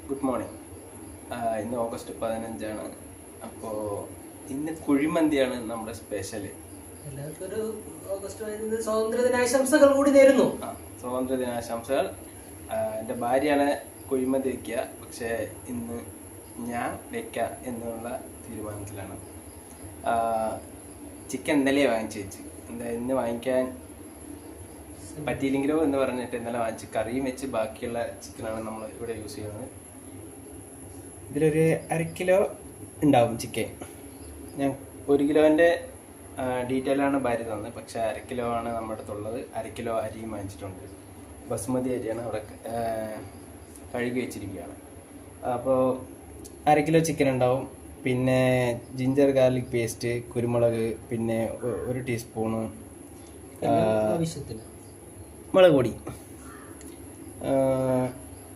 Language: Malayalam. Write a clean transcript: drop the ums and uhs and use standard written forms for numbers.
Good morning. ഇന്ന് ഓഗസ്റ്റ് 15 അപ്പോൾ ഇന്ന് കുഴിമന്തിയാണ് നമ്മുടെ സ്പെഷ്യല്. എല്ലാവർക്കും ഒരു ഓഗസ്റ്റ് 15 സ്വാതന്ത്ര്യ ദിനാശംസകൾ കൂടി നേരുന്നു. സ്വാതന്ത്ര്യ ദിനാശംസകൾ. എൻ്റെ ഭാര്യയാണ് കുഴിമന്തി വയ്ക്കുക, പക്ഷേ ഇന്ന് ഞാൻ വയ്ക്കുക എന്നുള്ള തീരുമാനത്തിലാണ്. ചിക്കൻ ഇന്നലെ വാങ്ങിച്ചു വെച്ച്, ഇന്ന് വാങ്ങിക്കാൻ പറ്റിയില്ലെങ്കിലോ എന്ന് പറഞ്ഞിട്ട് ഇന്നലെ വാങ്ങിച്ച് കറിയും വെച്ച് ബാക്കിയുള്ള ചിക്കനാണ് നമ്മൾ ഇവിടെ യൂസ് ചെയ്യുന്നത്. ഇതിലൊരു 1/2 കിലോ ഉണ്ടാവും ചിക്കൻ. ഞാൻ 1 കിലോൻ്റെ ഡീറ്റെയിലാണ് ഭാര്യ തന്നത്, പക്ഷേ 1/2 കിലോ ആണ് നമ്മുടെ അടുത്തുള്ളത്. 1/2 കിലോ അരിയും വാങ്ങിച്ചിട്ടുണ്ട്. ബസുമതി അരിയാണ് അവിടെ കഴുകി വെച്ചിരിക്കുകയാണ്. അപ്പോൾ 1/2 കിലോ ചിക്കൻ ഉണ്ടാവും. പിന്നെ ജിഞ്ചർ ഗാർലിക് പേസ്റ്റ്, കുരുമുളക്, പിന്നെ 1 ടീസ്പൂണ് ആവശ്യത്തിന് മുളക് പൊടി,